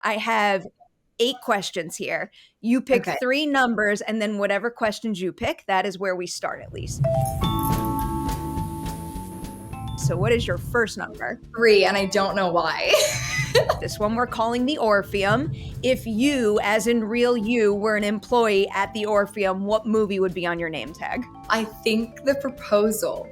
I have 8 questions here. You pick Okay. 3 numbers, and then whatever questions you pick, that is where we start at least. So, what is your first number? 3, and I don't know why. This one we're calling the Orpheum. If you, as in real you, were an employee at the Orpheum, what movie would be on your name tag? I think The Proposal.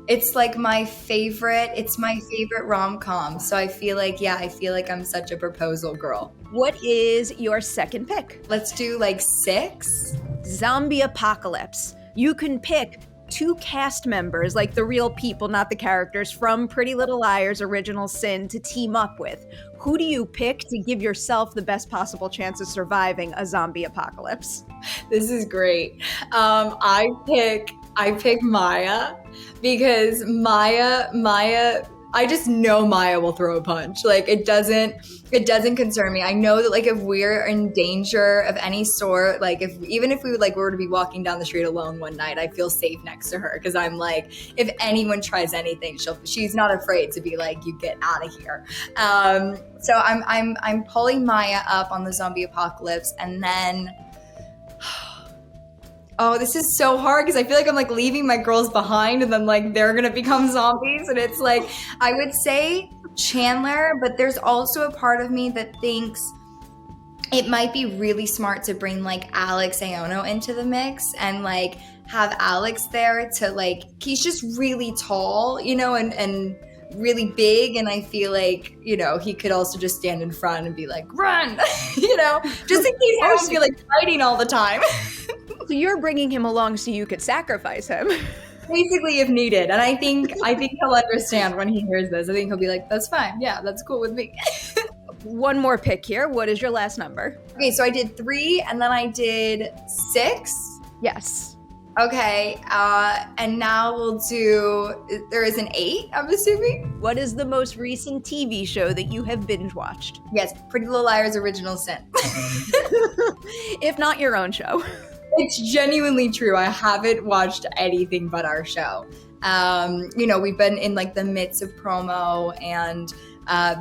It's like my favorite. It's my favorite rom-com. So I feel like, I feel like I'm such a proposal girl. What is your second pick? Let's do like 6. Zombie apocalypse. You can pick 2 cast members, like the real people, not the characters, from Pretty Little Liars Original Sin to team up with. Who do you pick to give yourself the best possible chance of surviving a zombie apocalypse? This is great. I pick Maia because Maia, I just know Maia will throw a punch. Like it doesn't concern me. I know that like if we're in danger of any sort, like even if we were to be walking down the street alone one night, I feel safe next to her because I'm like, if anyone tries anything, she's not afraid to be like, you get out of here. So I'm pulling Maia up on the zombie apocalypse, and then. Oh, this is so hard because I feel like I'm like leaving my girls behind and then like they're going to become zombies. And it's like, I would say Chandler, but there's also a part of me that thinks it might be really smart to bring like Alex Aono into the mix and like have Alex there to like, he's just really tall, and really big. And I feel like, he could also just stand in front and be like, run, just in case I don't feel like fighting all the time. So you're bringing him along so you could sacrifice him. Basically, if needed. And I think he'll understand when he hears this. I think he'll be like, that's fine. Yeah, that's cool with me. One more pick here. What is your last number? Okay, so I did 3 and then I did 6. Yes. Okay, and now we'll do, there is an 8, I'm assuming? What is the most recent TV show that you have binge watched? Yes, Pretty Little Liars Original Sin. If not your own show. It's genuinely true. I haven't watched anything but our show. We've been in like the midst of promo, and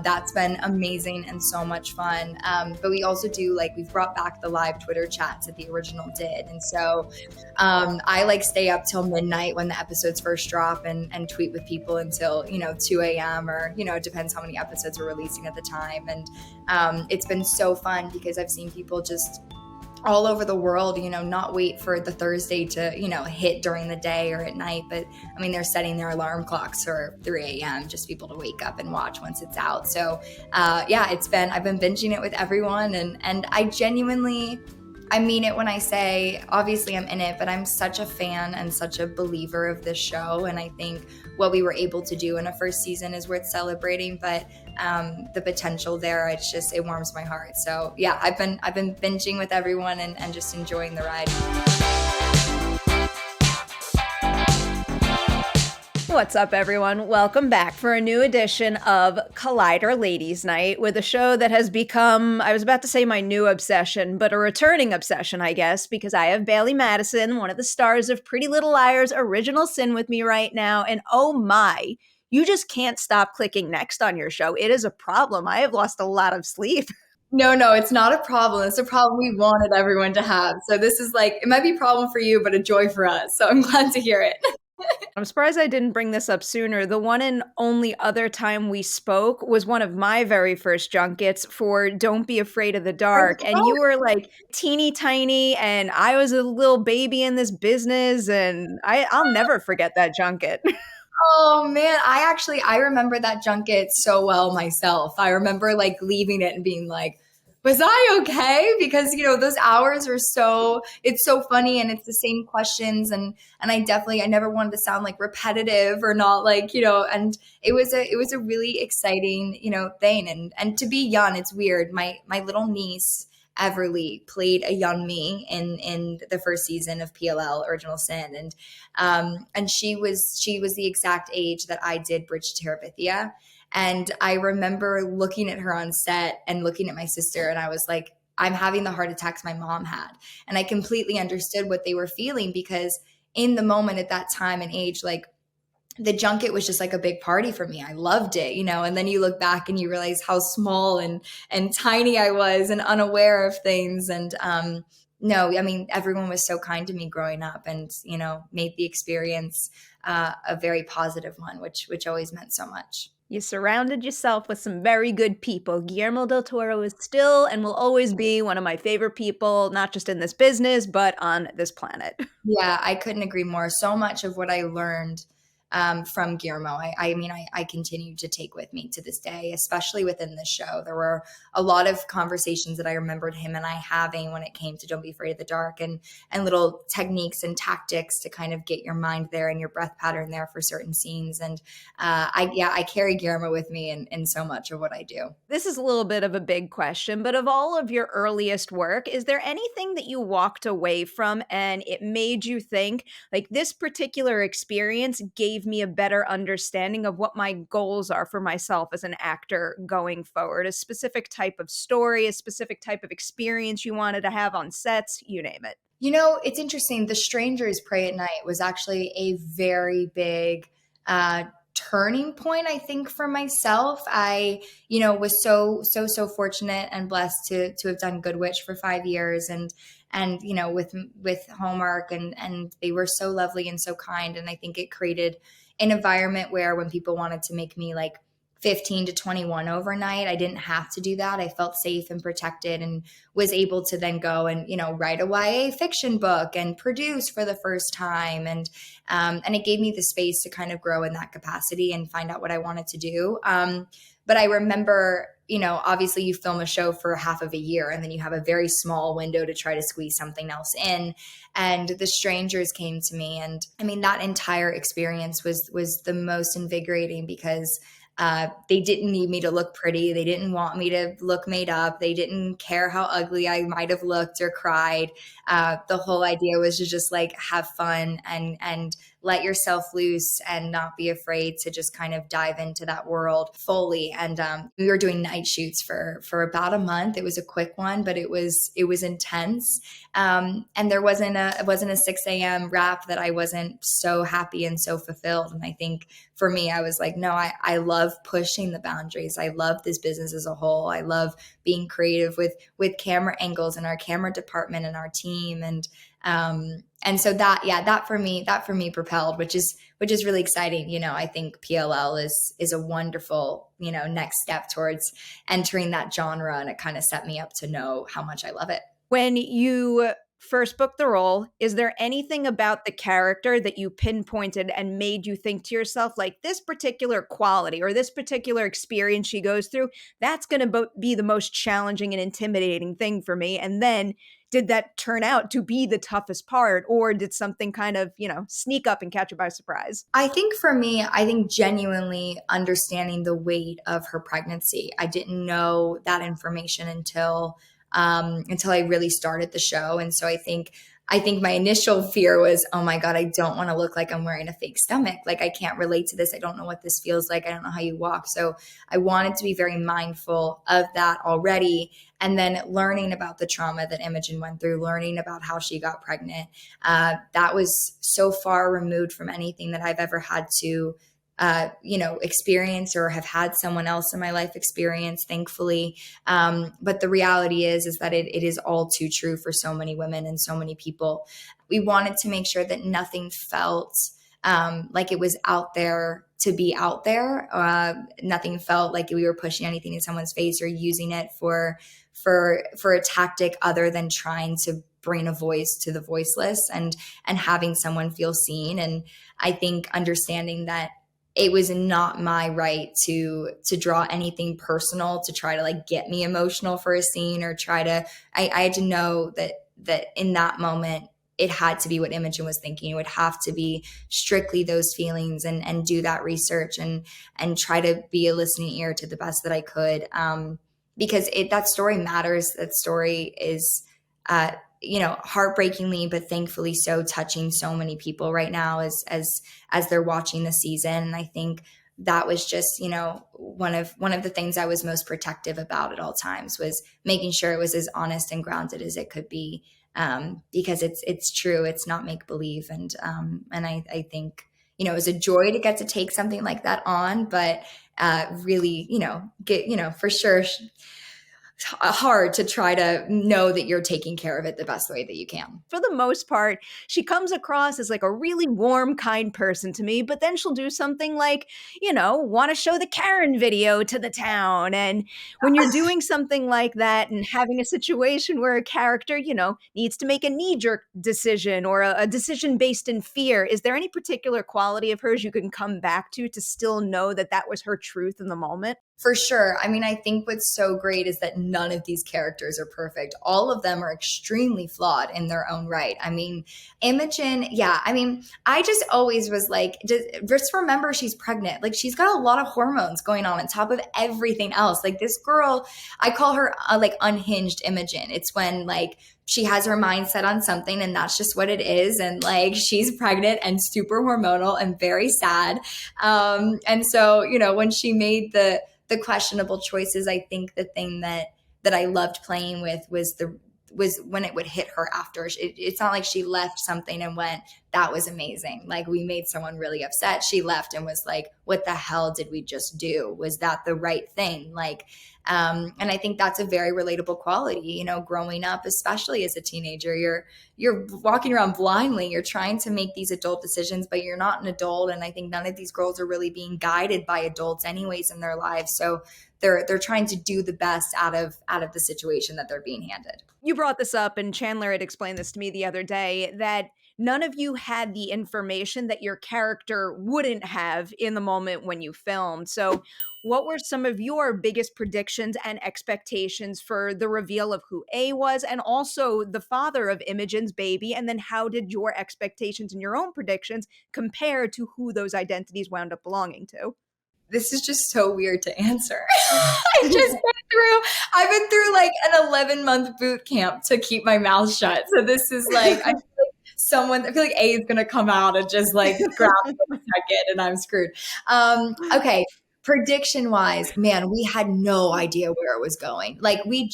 that's been amazing and so much fun. But we also do we've brought back the live Twitter chats that the original did. And so I like stay up till midnight when the episodes first drop and tweet with people until, 2 a.m. or, it depends how many episodes we're releasing at the time. And it's been so fun because I've seen people just all over the world, not wait for the Thursday to, hit during the day or at night. But I mean, they're setting their alarm clocks for 3 a.m. just people to wake up and watch once it's out. So I've been binging it with everyone. And I genuinely, I mean it when I say, obviously I'm in it, but I'm such a fan and such a believer of this show. And I think what we were able to do in a first season is worth celebrating, but the potential there, it warms my heart. So yeah, I've been binging with everyone and just enjoying the ride. What's up, everyone? Welcome back for a new edition of Collider Ladies Night with a show that has become, I was about to say my new obsession, but a returning obsession, I guess, because I have Bailee Madison, one of the stars of Pretty Little Liars Original Sin, with me right now. And oh my, you just can't stop clicking next on your show. It is a problem. I have lost a lot of sleep. No, it's not a problem. It's a problem we wanted everyone to have. So this is it might be a problem for you, but a joy for us. So I'm glad to hear it. I'm surprised I didn't bring this up sooner. The one and only other time we spoke was one of my very first junkets for Don't Be Afraid of the Dark. And you were teeny tiny, and I was a little baby in this business, and I'll never forget that junket. Oh man, I remember that junket so well myself. I remember leaving it and being like, was I okay? Because, those hours are it's so funny, and it's the same questions. And I never wanted to sound repetitive or not and it was a really exciting, thing. And to be young, it's weird. My little niece, Everly, played a young me in the first season of PLL Original Sin. And she was the exact age that I did Bridge to Terabithia. And I remember looking at her on set and looking at my sister, and I was like, I'm having the heart attacks my mom had. And I completely understood what they were feeling, because in the moment at that time and age, the junket was just like a big party for me. I loved it, and then you look back and you realize how small and tiny I was and unaware of things. And no, I mean, everyone was so kind to me growing up, and made the experience a very positive one, which always meant so much. You surrounded yourself with some very good people. Guillermo del Toro is still and will always be one of my favorite people, not just in this business, but on this planet. Yeah, I couldn't agree more. So much of what I learned from Guillermo, I continue to take with me to this day, especially within this show. There were a lot of conversations that I remembered him and I having when it came to Don't Be Afraid of the Dark, and little techniques and tactics to kind of get your mind there and your breath pattern there for certain scenes. And I carry Guillermo with me in so much of what I do. This is a little bit of a big question, but of all of your earliest work, is there anything that you walked away from and it made you think, like, this particular experience gave me a better understanding of what my goals are for myself as an actor going forward? A specific type of story, a specific type of experience you wanted to have on sets, you name it. It's interesting. The Strangers Pray at Night was actually a very big turning point, I think, for myself. I, was so fortunate and blessed to have done Good Witch for 5 years, and with Hallmark, and they were so lovely and so kind. And I think it created an environment where when people wanted to make me like 15 to 21 overnight, I didn't have to do that. I felt safe and protected, and was able to then go and, write a YA fiction book and produce for the first time. And it gave me the space to kind of grow in that capacity and find out what I wanted to do. But I remember, obviously you film a show for half of a year and then you have a very small window to try to squeeze something else in. And The Strangers came to me. And I mean, that entire experience was the most invigorating, because they didn't need me to look pretty. They didn't want me to look made up. They didn't care how ugly I might have looked or cried. The whole idea was to just like have fun and let yourself loose and not be afraid to just kind of dive into that world fully. And we were doing night shoots for about a month. It was a quick one, but it was intense. And there wasn't a 6 a.m. wrap that I wasn't so happy and so fulfilled. And I think for me, I was like, no, I love pushing the boundaries. I love this business as a whole. I love being creative with camera angles and our camera department and our team. And so that for me propelled, which is really exciting. I think PLL is a wonderful, next step towards entering that genre. And it kind of set me up to know how much I love it. When you first booked the role, is there anything about the character that you pinpointed and made you think to yourself, like, this particular quality or this particular experience she goes through, that's going to be the most challenging and intimidating thing for me? And then did that turn out to be the toughest part, or did something kind of, sneak up and catch you by surprise? I think for me, genuinely understanding the weight of her pregnancy. I didn't know that information until I really started the show. And so I think my initial fear was, oh my God, I don't want to look like I'm wearing a fake stomach. Like, I can't relate to this. I don't know what this feels like. I don't know how you walk. So I wanted to be very mindful of that already. And then learning about the trauma that Imogen went through, learning about how she got pregnant, that was so far removed from anything that I've ever had to experience or have had someone else in my life experience, thankfully. But the reality is that it is all too true for so many women and so many people. We wanted to make sure that nothing felt like it was out there to be out there. Nothing felt like we were pushing anything in someone's face or using it for a tactic other than trying to bring a voice to the voiceless and having someone feel seen. And I think understanding that it was not my right to draw anything personal to try to like get me emotional for a scene or I had to know that in that moment, it had to be what Imogen was thinking. It would have to be strictly those feelings and do that research and try to be a listening ear to the best that I could. Because that story matters. That story is, heartbreakingly, but thankfully so touching so many people right now as they're watching the season. And I think that was just, one of the things I was most protective about at all times was making sure it was as honest and grounded as it could be. Because it's true. It's not make believe. And I think, it was a joy to get to take something like that on, but really, for sure hard to try to know that you're taking care of it the best way that you can. For the most part, she comes across as like a really warm, kind person to me, but then she'll do something like, want to show the Karen video to the town. And when you're doing something like that and having a situation where a character, needs to make a knee jerk decision or a decision based in fear, is there any particular quality of hers you can come back to still know that that was her truth in the moment? For sure. I mean, I think what's so great is that none of these characters are perfect. All of them are extremely flawed in their own right. I mean, Imogen, yeah. I mean, I just always was like, just remember she's pregnant. Like, she's got a lot of hormones going on top of everything else. Like, this girl, I call her like unhinged Imogen. It's when like she has her mind set on something and that's just what it is. And like, she's pregnant and super hormonal and very sad. And so, when she made the questionable choices, I think the thing that I loved playing with was when it would hit her after. It's not like she left something and went, that was amazing. Like, we made someone really upset. She left and was like, what the hell did we just do? Was that the right thing? Like, and I think that's a very relatable quality, growing up, especially as a teenager, you're walking around blindly. You're trying to make these adult decisions, but you're not an adult. And I think none of these girls are really being guided by adults anyways in their lives. So they're trying to do the best out of the situation that they're being handed. You brought this up, and Chandler had explained this to me the other day, that none of you had the information that your character wouldn't have in the moment when you filmed. So what were some of your biggest predictions and expectations for the reveal of who A was, and also the father of Imogen's baby? And then how did your expectations and your own predictions compare to who those identities wound up belonging to? This is just so weird to answer. I've been through like an 11-month boot camp to keep my mouth shut. So this is like, I feel like A is going to come out and just like grab me in a second and I'm screwed. Okay. Prediction wise, man, we had no idea where it was going. Like, we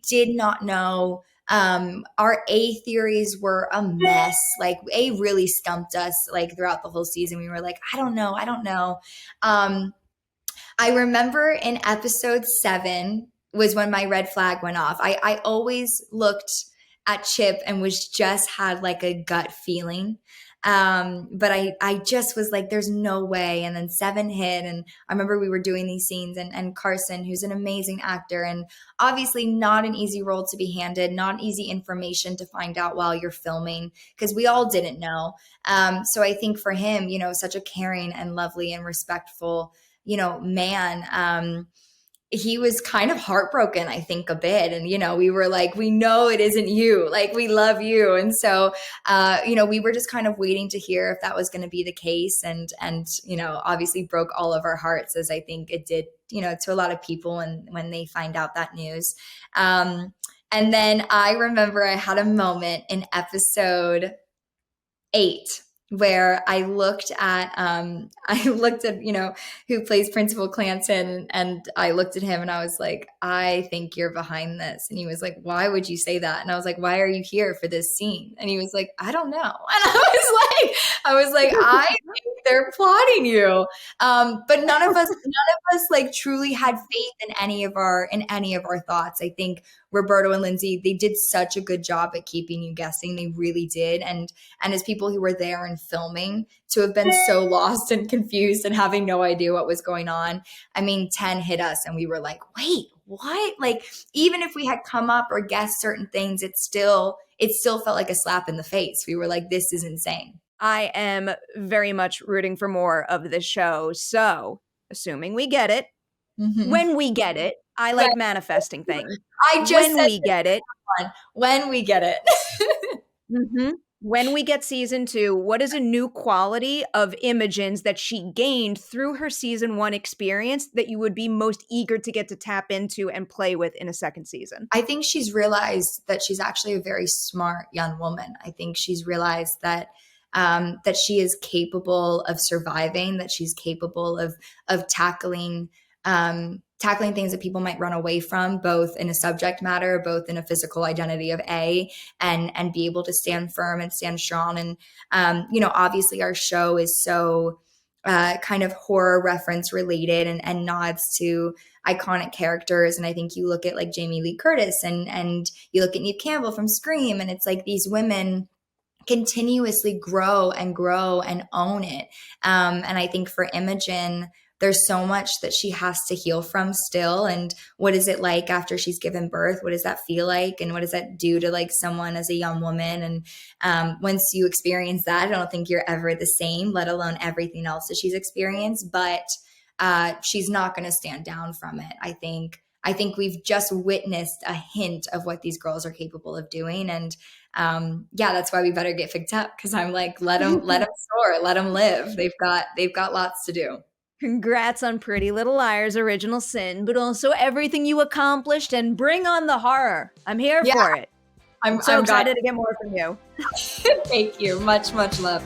did not know. Our A theories were a mess. Like, A really stumped us like throughout the whole season. We were like, I don't know. I remember in episode 7 was when my red flag went off. I always looked at Chip and had like a gut feeling. But I just was like, there's no way. And then 7 hit. And I remember we were doing these scenes and Carson, who's an amazing actor and obviously not an easy role to be handed, not easy information to find out while you're filming, because we all didn't know. So I think for him, such a caring and lovely and respectful, man, he was kind of heartbroken, I think, a bit. And, we were like, we know it isn't you. Like, we love you. And so, we were just kind of waiting to hear if that was going to be the case. And, obviously broke all of our hearts, as I think it did, to a lot of people when they find out that news. And then I remember I had a moment in episode 8 where I looked at who plays Principal Clanton, and I looked at him and I was like, I think you're behind this. And he was like, why would you say that? And I was like, why are you here for this scene? And he was like, I don't know. And I was like, I think they're plotting you. But none of us like truly had faith in any of our thoughts. I think Roberto and Lindsay, they did such a good job at keeping you guessing. They really did. And as people who were there and filming, to have been so lost and confused and having no idea what was going on. I mean, 10 hit us and we were like, wait, what? Like, even if we had come up or guessed certain things, it still felt like a slap in the face. We were like, this is insane. I am very much rooting for more of this show. So, assuming we get it, when we get it, I like manifesting things. When we get it. When we get season 2, what is a new quality of Imogen's that she gained through her season 1 experience that you would be most eager to get to tap into and play with in a second season? I think she's realized that she's actually a very smart young woman. I think she's realized that that she is capable of surviving, that she's capable of tackling tackling things that people might run away from, both in a subject matter, both in a physical identity of A, and be able to stand firm and stand strong. And, obviously our show is so kind of horror reference related and nods to iconic characters. And I think you look at like Jamie Lee Curtis and you look at Neve Campbell from Scream, and it's like these women continuously grow and own it. And I think for Imogen, there's so much that she has to heal from still. And what is it like after she's given birth? What does that feel like? And what does that do to like someone as a young woman? And once you experience that, I don't think you're ever the same, let alone everything else that she's experienced. But she's not going to stand down from it. I think we've just witnessed a hint of what these girls are capable of doing. And that's why we better get picked up, because I'm like, let them soar, let them live. They've got lots to do. Congrats on Pretty Little Liars Original Sin, but also everything you accomplished, and bring on the horror. I'm here for it. I'm so excited to get more from you. Thank you. Much, much love.